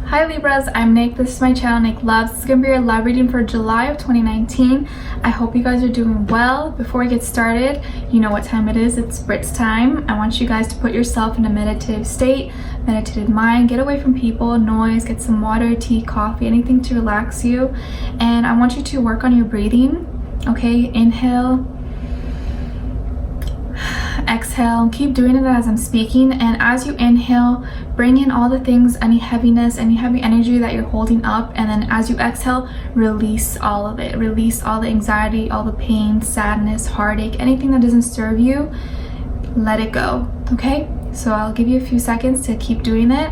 Hi Libras, I'm Nick. This is my channel, Nick Loves. This is going to be your love reading for July of 2019. I hope you guys are doing well. Before we get started, you know what time it is. It's Spritz time. I want you guys to put yourself in a meditative state, meditative mind, get away from people, noise, get some water, tea, coffee, anything to relax you. And I want you to work on your breathing. Okay, inhale, exhale, keep doing it as I'm speaking, and as you inhale, bring in all the things, any heaviness, any heavy energy that you're holding up, and then as you exhale, release all of it. Release all the anxiety, all the pain, sadness, heartache, anything that doesn't serve you. Let it go. Okay, so I'll give you a few seconds to keep doing it.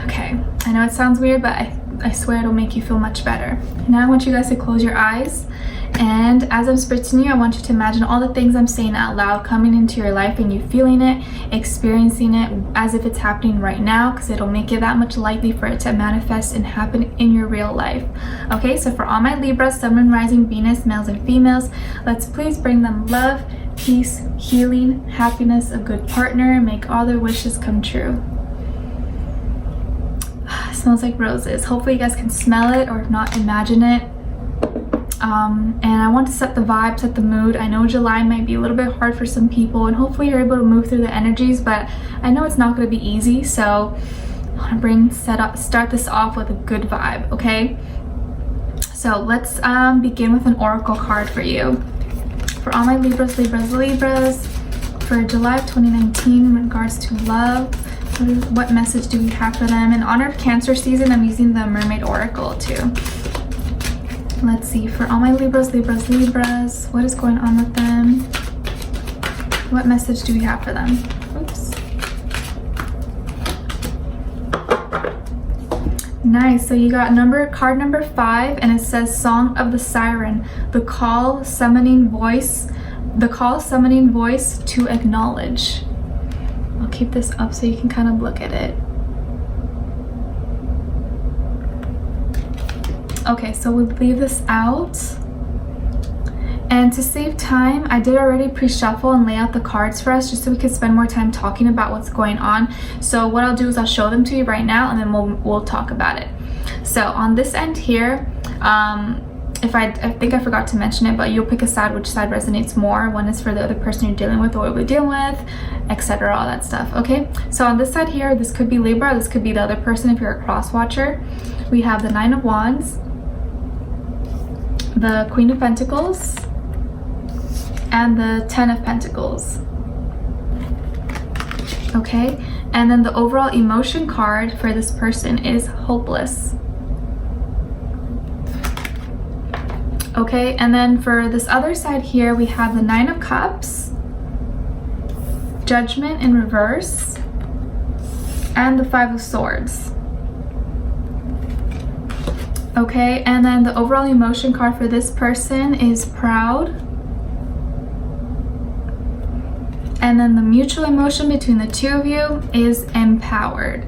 Okay, I know it sounds weird, but I swear it'll make you feel much better. Now I want you guys to close your eyes, and as I'm spritzing you, I want you to imagine all the things I'm saying out loud coming into your life and you feeling it, experiencing it as if it's happening right now, because it'll make it that much likely for it to manifest and happen in your real life. Okay, so for all my Libras, Sun, Moon, Rising, Venus, males and females, let's please bring them love, peace, healing, happiness, a good partner, and make all their wishes come true. Smells like roses. Hopefully you guys can smell it, or if not, imagine it. And I want to set the vibe, set the mood. I know July might be a little bit hard for some people, and hopefully you're able to move through the energies, but I know it's not going to be easy, so I want to start this off with a good vibe. Okay, so let's begin with an oracle card for you. For all my Libras for July of 2019 in regards to love, what message do we have for them? In honor of Cancer season, I'm using the Mermaid Oracle too. Let's see, for all my Libras, what is going on with them? What message do we have for them? Oops. Nice, so you got card number 5, and it says Song of the Siren, the call summoning voice to acknowledge. I'll keep this up so you can kind of look at it. Okay, so we'll leave this out. And to save time, I did already pre-shuffle and lay out the cards for us just so we could spend more time talking about what's going on. So what I'll do is I'll show them to you right now, and then we'll talk about it. So on this end here, I think I forgot to mention it, but you'll pick a side, which side resonates more. One is for the other person you're dealing with, or what we're dealing with, etc., all that stuff. Okay, so on this side here, this could be Libra, this could be the other person if you're a cross watcher. We have the 9 of Wands, the Queen of Pentacles, and the 10 of Pentacles. Okay, and then the overall emotion card for this person is hopeless. Okay, and then for this other side here, we have the 9 of Cups, Judgment in reverse, and the 5 of Swords. Okay, and then the overall emotion card for this person is Proud. And then the mutual emotion between the two of you is Empowered.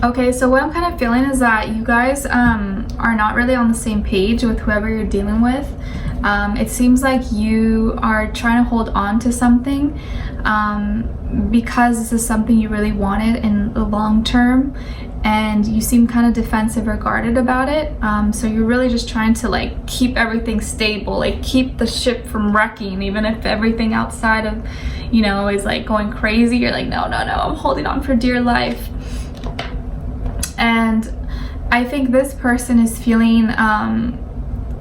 Okay, so what I'm kind of feeling is that you guys are not really on the same page with whoever you're dealing with. It seems like you are trying to hold on to something because this is something you really wanted in the long term, and you seem kind of defensive or guarded about it. So you're really just trying to like keep everything stable, like keep the ship from wrecking, even if everything outside of, you know, is like going crazy. You're like, no, I'm holding on for dear life. And I think this person is feeling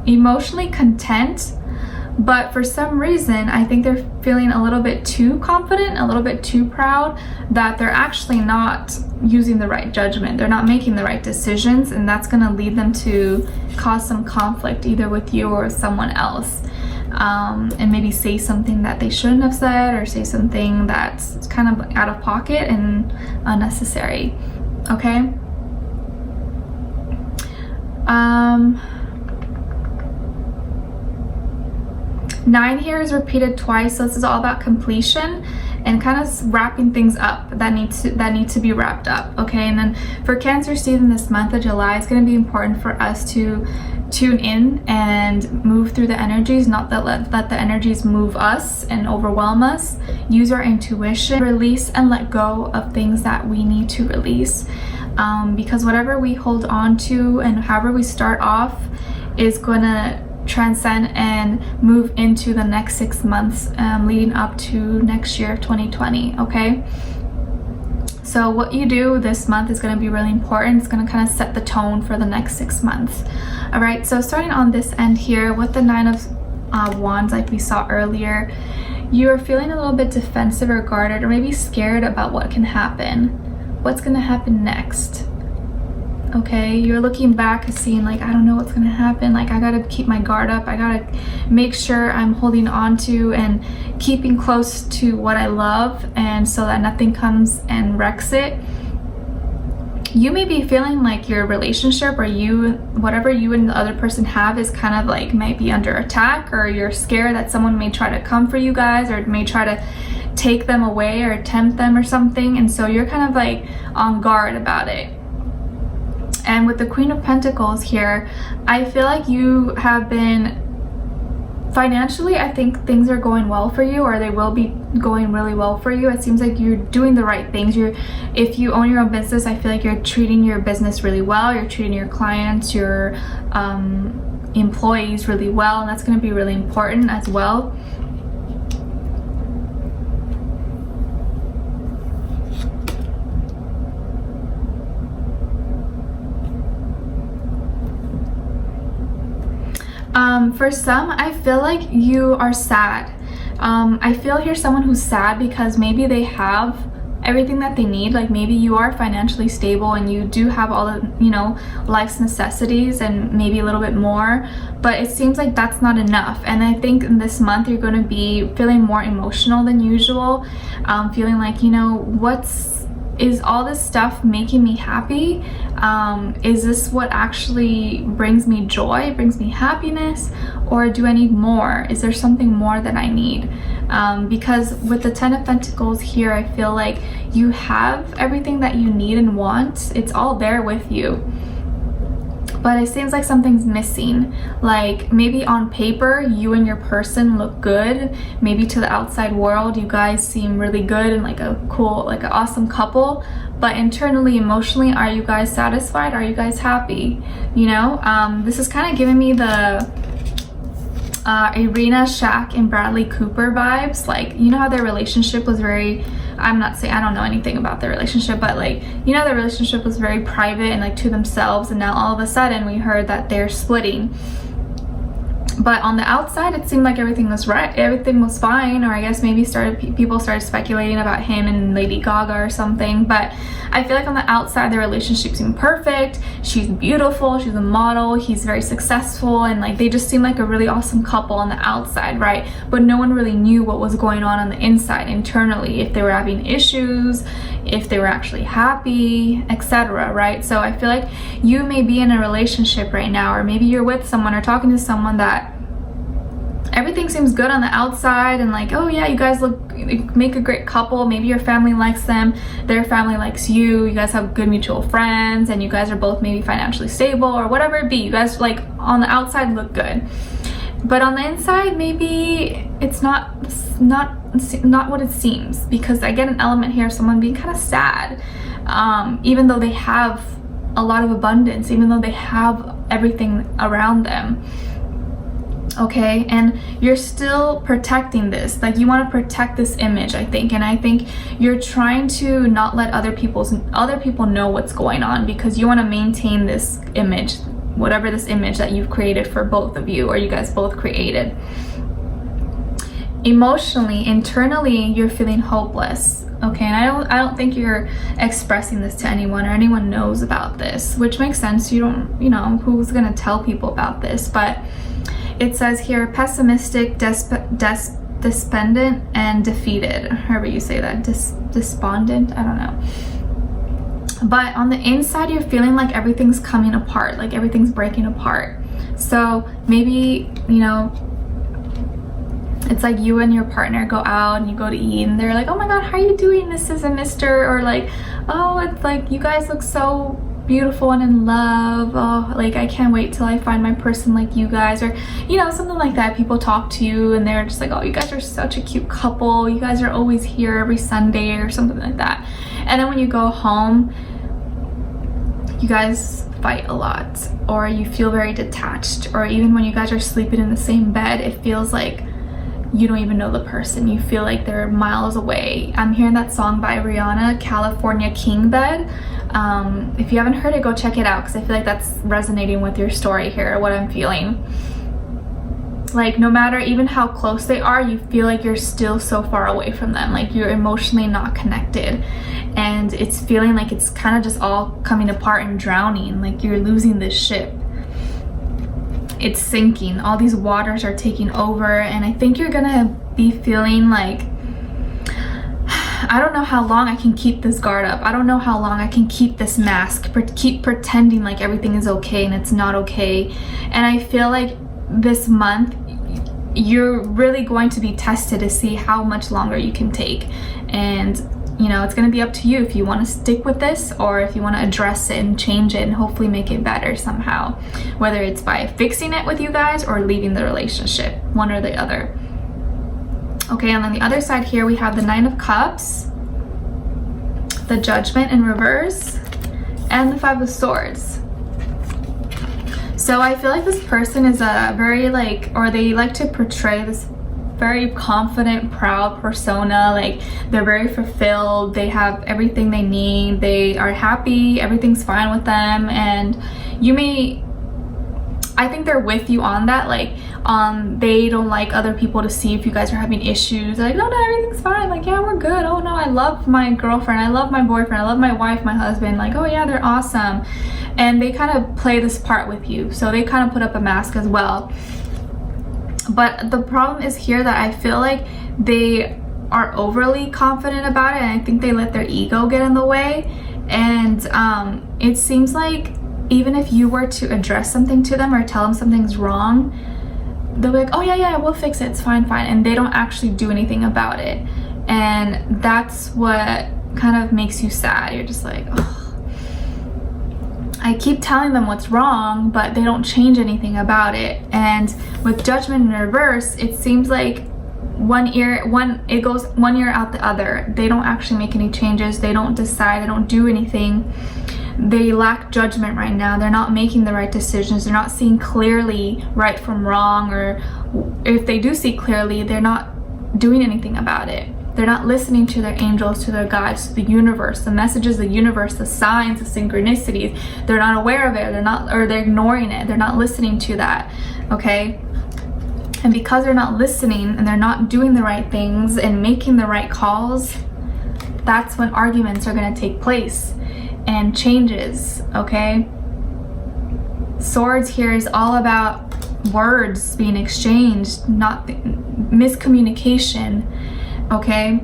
emotionally content, but for some reason I think they're feeling a little bit too confident, a little bit too proud, that they're actually not using the right judgment. They're not making the right decisions, and that's going to lead them to cause some conflict either with you or someone else, and maybe say something that they shouldn't have said, or say something that's kind of out of pocket and unnecessary. Okay, 9 here is repeated twice, so this is all about completion. and kind of wrapping things up that need to be wrapped up. Okay, and then for Cancer season this month of July, it's going to be important for us to tune in and move through the energies, not that let the energies move us and overwhelm us. Use our intuition, release and let go of things that we need to release, because whatever we hold on to and however we start off is going to transcend and move into the next 6 months, leading up to next year of 2020. Okay, so what you do this month is going to be really important. It's going to kind of set the tone for the next 6 months. All right, so starting on this end here with the 9 of Wands, like we saw earlier, you are feeling a little bit defensive or guarded, or maybe scared about what can happen. What's going to happen next? Okay, you're looking back and seeing like, I don't know what's gonna happen. Like, I gotta keep my guard up. I gotta make sure I'm holding on to and keeping close to what I love, and so that nothing comes and wrecks it. You may be feeling like your relationship, or whatever you and the other person have, is kind of like might be under attack, or you're scared that someone may try to come for you guys, or may try to take them away or tempt them or something, and so you're kind of like on guard about it. And with the Queen of Pentacles here, I feel like you have been financially, I think things are going well for you, or they will be going really well for you. It seems like you're doing the right things. If you own your own business, I feel like you're treating your business really well. You're treating your clients, your employees really well, and that's going to be really important as well. For some, I feel like you are sad. I feel here someone who's sad because maybe they have everything that they need. Like, maybe you are financially stable and you do have all the, life's necessities and maybe a little bit more, but it seems like that's not enough. And I think in this month you're going to be feeling more emotional than usual, feeling like, is all this stuff making me happy? Is this what actually brings me joy, brings me happiness, or do I need more? Is there something more that I need? Because with the 10 of Pentacles here, I feel like you have everything that you need and want. It's all there with you. But it seems like something's missing. Like, maybe on paper you and your person look good, maybe to the outside world you guys seem really good and like a cool, like an awesome couple, but internally, emotionally, are you guys satisfied? Are you guys happy? This is kind of giving me the Irina Shayk and Bradley Cooper vibes. Like, how their relationship was very, I don't know anything about their relationship, but like, their relationship was very private and like to themselves, and now all of a sudden we heard that they're splitting. But on the outside, it seemed like everything was right, everything was fine, or I guess maybe people started speculating about him and Lady Gaga or something. But I feel like on the outside, their relationship seemed perfect. She's beautiful, she's a model, he's very successful, and like they just seemed like a really awesome couple on the outside, right? But no one really knew what was going on the inside, internally, if they were having issues, if they were actually happy, etc., right? So I feel like you may be in a relationship right now, or maybe you're with someone or talking to someone that everything seems good on the outside, and like, oh yeah, you guys make a great couple. Maybe your family likes them, their family likes you, you guys have good mutual friends, and you guys are both maybe financially stable, or whatever it be. You guys, like, on the outside look good, but on the inside maybe it's not what it seems, because I get an element here of someone being kind of sad, even though they have a lot of abundance, even though they have everything around them. Okay, and you're still protecting this. Like, you want to protect this image, I think, and I think you're trying to not let other people know what's going on, because you want to maintain this image, whatever this image that you've created for both of you, or you guys both created. Emotionally, internally, you're feeling hopeless. Okay, and I don't think you're expressing this to anyone, or anyone knows about this, which makes sense. You don't, who's gonna tell people about this? But it says here, pessimistic, despondent, and defeated. However you say that, despondent, I don't know. But on the inside, you're feeling like everything's coming apart, like everything's breaking apart. So maybe, It's like you and your partner go out and you go to eat and they're like, oh my god, how are you doing, Mrs. and Mr.? Or like, oh, it's like you guys look so beautiful and in love. Oh, like I can't wait till I find my person like you guys. Or, you know, something like that. People talk to you and they're just like, oh, you guys are such a cute couple. You guys are always here every Sunday or something like that. And then when you go home, you guys fight a lot, or you feel very detached, or even when you guys are sleeping in the same bed, it feels like you don't even know the person. You feel like they're miles away. I'm hearing that song by Rihanna, California King Bed. If you haven't heard it, go check it out, because I feel like that's resonating with your story here, what I'm feeling. Like no matter even how close they are, you feel like you're still so far away from them, like you're emotionally not connected, and it's feeling like it's kind of just all coming apart and drowning, like you're losing this ship. It's sinking. All these waters are taking over, and I think you're gonna be feeling like, I don't know how long I can keep this guard up. I don't know how long I can keep this mask, keep pretending like everything is okay and it's not okay. And I feel like this month you're really going to be tested to see how much longer you can take. And you know, it's going to be up to you if you want to stick with this or if you want to address it and change it and hopefully make it better somehow, whether it's by fixing it with you guys or leaving the relationship, one or the other. Okay, and on the other side here we have the Nine of Cups, the Judgment in reverse, and the Five of Swords. So I feel like this person is a very like, or they like to portray this very confident, proud persona. Like they're very fulfilled, they have everything they need, they are happy, everything's fine with them. And you may, I think they're with you on that, like they don't like other people to see if you guys are having issues. They're like, no, everything's fine, like yeah, we're good. Oh no, I love my girlfriend, I love my boyfriend, I love my wife, my husband, like oh yeah, they're awesome. And they kind of play this part with you, so they kind of put up a mask as well. But the problem is here that I feel like they are overly confident about it, and I think they let their ego get in the way. And it seems like even if you were to address something to them or tell them something's wrong, they'll be like, oh yeah, we'll fix it, it's fine. And they don't actually do anything about it. And that's what kind of makes you sad. You're just like, oh, I keep telling them what's wrong, but they don't change anything about it. And with Judgment in reverse, it seems like it goes one ear out the other. They don't actually make any changes. They don't decide. They don't do anything. They lack judgment right now. They're not making the right decisions. They're not seeing clearly right from wrong, or if they do see clearly, they're not doing anything about it. They're not listening to their angels, to their guides, to the universe, the messages of the universe, the signs, the synchronicities. They're not aware of it. They're ignoring it. They're not listening to that. Okay? And because they're not listening and they're not doing the right things and making the right calls, that's when arguments are going to take place and changes. Okay? Swords here is all about words being exchanged, not miscommunication. Okay,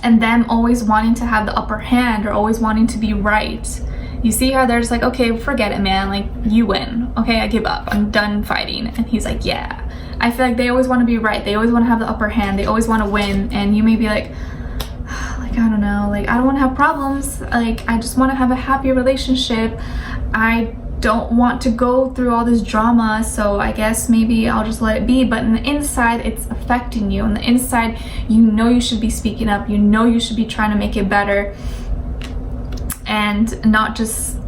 and them always wanting to have the upper hand or always wanting to be right. You see how they're just like, okay, forget it, man, like you win. Okay, I give up, I'm done fighting. And he's like, yeah. I feel like they always want to be right, they always want to have the upper hand, they always want to win. And you may be like I don't know, like I don't want to have problems, like I just want to have a happy relationship. I don't want to go through all this drama, so I guess maybe I'll just let it be. But on the inside, it's affecting you. On the inside, you know you should be speaking up, you know you should be trying to make it better and not just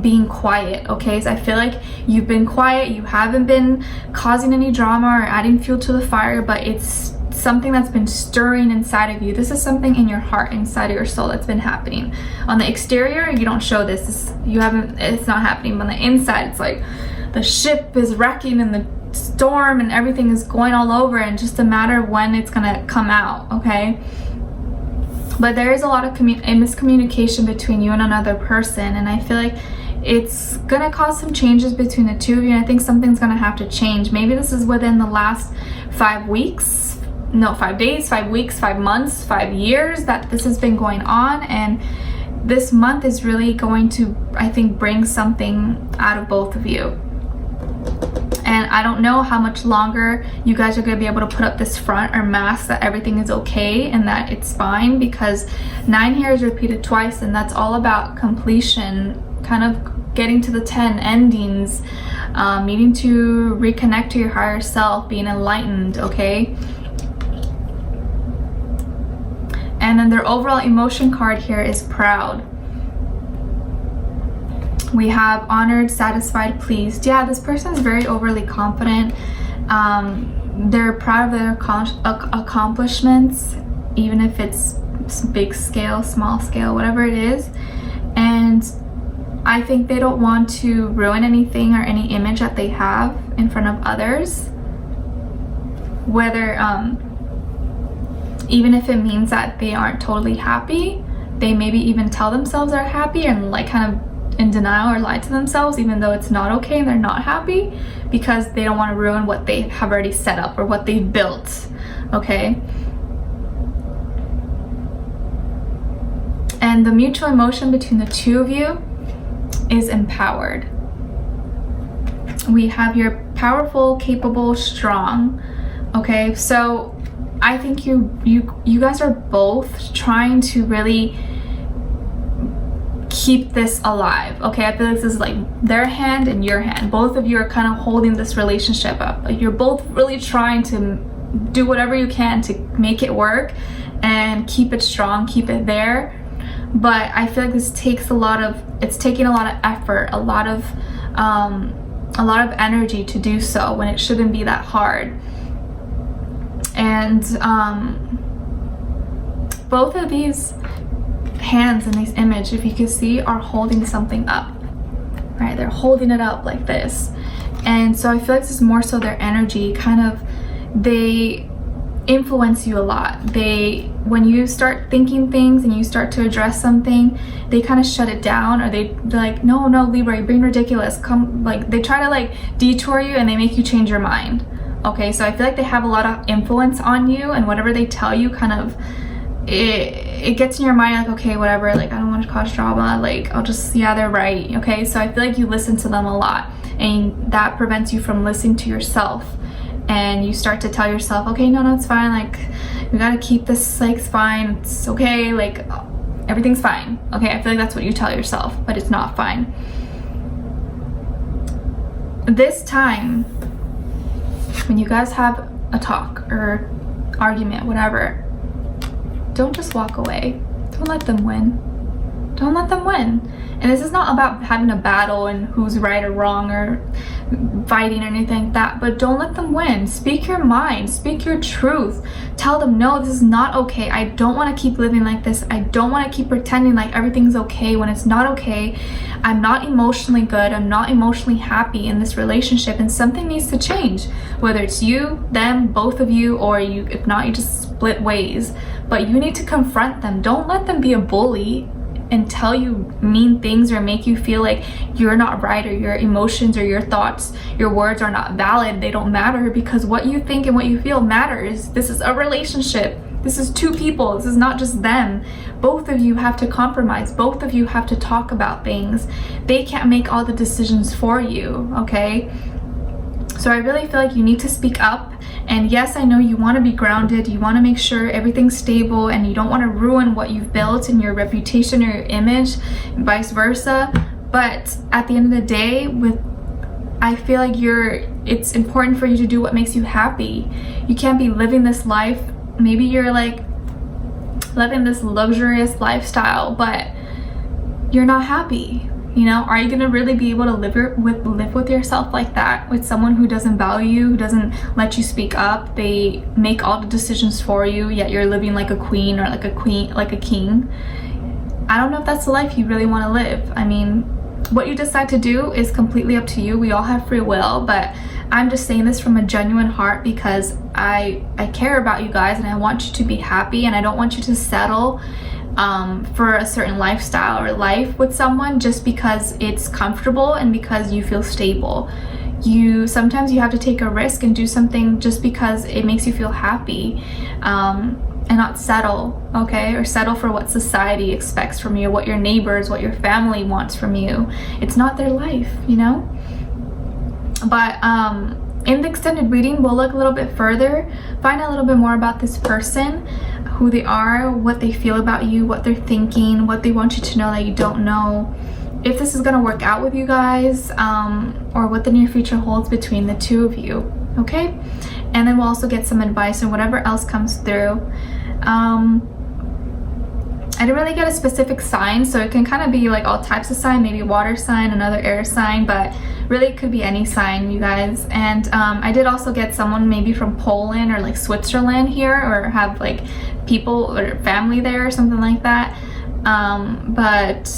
being quiet. Okay, so I feel like you've been quiet, you haven't been causing any drama or adding fuel to the fire, but it's something that's been stirring inside of you. This is something in your heart, inside of your soul, that's been happening. On the exterior, you don't show this. It's not happening. But on the inside, it's like the ship is wrecking and the storm and everything is going all over, and just a matter of when it's gonna come out. Okay, but there is a lot of miscommunication between you and another person, and I feel like it's gonna cause some changes between the two of you. And I think something's gonna have to change. Maybe this is within the last 5 weeks. No, 5 days, 5 weeks, 5 months, 5 years that this has been going on. And this month is really going to, I think, bring something out of both of you. And I don't know how much longer you guys are going to be able to put up this front or mask that everything is okay and that it's fine, because 9 here is repeated twice, and that's all about completion, kind of getting to the 10 endings, needing to reconnect to your higher self, being enlightened, okay? And then their overall emotion card here is proud. We have honored, satisfied, pleased. Yeah, this person is very overly confident. They're proud of their accomplishments, even if it's big scale, small scale, whatever it is. And I think they don't want to ruin anything or any image that they have in front of others. Whether, even if it means that they aren't totally happy, they maybe even tell themselves they're happy and like kind of in denial or lie to themselves, even though it's not okay and they're not happy, because they don't want to ruin what they have already set up or what they've built, okay? And the mutual emotion between the two of you is empowered. We have your powerful, capable, strong, okay? So I think you guys are both trying to really keep this alive, okay? I feel like this is like their hand and your hand. Both of you are kind of holding this relationship up. Like you're both really trying to do whatever you can to make it work and keep it strong, keep it there. But I feel like this takes it's taking a lot of effort, a lot of energy to do so, when it shouldn't be that hard. And both of these hands in these image, if you can see, are holding something up, right? They're holding it up like this. And so I feel like this is more so their energy, kind of, they influence you a lot. When you start thinking things and you start to address something, they kind of shut it down, or they're like, no, Libra, you're being ridiculous, come, like they try to like detour you and they make you change your mind, okay? So I feel like they have a lot of influence on you, and whatever they tell you kind of, it gets in your mind like, okay, whatever, like I don't want to cause drama, like I'll just, yeah, they're right, okay? So I feel like you listen to them a lot, and that prevents you from listening to yourself, and you start to tell yourself, okay, no, it's fine, like we gotta keep this, like it's fine, it's okay, like everything's fine, okay? I feel like that's what you tell yourself, but it's not fine. This time, when you guys have a talk or argument, whatever, don't just walk away. Don't let them win. Don't let them win. And this is not about having a battle and who's right or wrong or fighting or anything like that, but don't let them win. Speak your mind, speak your truth. Tell them, no, this is not okay. I don't want to keep living like this. I don't want to keep pretending like everything's okay when it's not okay. I'm not emotionally good. I'm not emotionally happy in this relationship, and something needs to change. Whether it's you, them, both of you, or you, if not, you just split ways. But you need to confront them. Don't let them be a bully and tell you mean things or make you feel like you're not right, or your emotions or your thoughts, your words are not valid. They don't matter, because what you think and what you feel matters. This is a relationship. This is two people. This is not just them. Both of you have to compromise. Both of you have to talk about things. They can't make all the decisions for you, okay? So I really feel like you need to speak up. And yes, I know you want to be grounded, you want to make sure everything's stable, and you don't want to ruin what you've built and your reputation or your image, and vice versa. But at the end of the day, I feel like it's important for you to do what makes you happy. You can't be living this life. Maybe you're like living this luxurious lifestyle, but you're not happy. You know, are you gonna really be able to live with yourself like that, with someone who doesn't value you, who doesn't let you speak up? They make all the decisions for you, yet you're living like a queen, or like a king. I don't know if that's the life you really want to live. I mean, what you decide to do is completely up to you. We all have free will, but I'm just saying this from a genuine heart, because I care about you guys, and I want you to be happy, and I don't want you to settle for a certain lifestyle or life with someone just because it's comfortable and because you feel stable. Sometimes you have to take a risk and do something just because it makes you feel happy, and not settle, okay? Or settle for what society expects from you, what your neighbors, what your family wants from you. It's not their life, you know? But in the extended reading, we'll look a little bit further, find a little bit more about this person, who they are, what they feel about you, what they're thinking, what they want you to know that you don't know, if this is going to work out with you guys, or what the near future holds between the two of you, okay? And then we'll also get some advice and whatever else comes through. I didn't really get a specific sign, so it can kind of be like all types of sign, maybe water sign, another air sign, but really it could be any sign, you guys. And I did also get someone maybe from Poland or like Switzerland here, or have like people or family there or something like that. But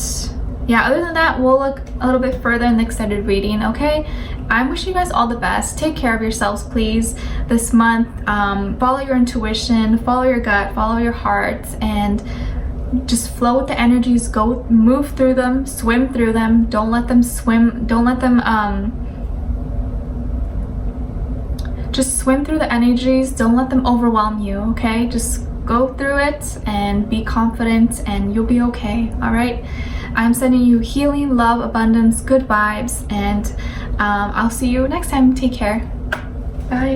yeah, other than that, we'll look a little bit further in the extended reading, okay? I'm wishing you guys all the best. Take care of yourselves, please, this month. Follow your intuition, follow your gut, follow your heart, and just flow with the energies. Go move through them, swim through them. Don't let them just swim through the energies. Don't let them overwhelm you, okay? Just go through it and be confident, and you'll be okay. All right, I'm sending you healing, love, abundance, good vibes, and I'll see you next time. Take care. Bye.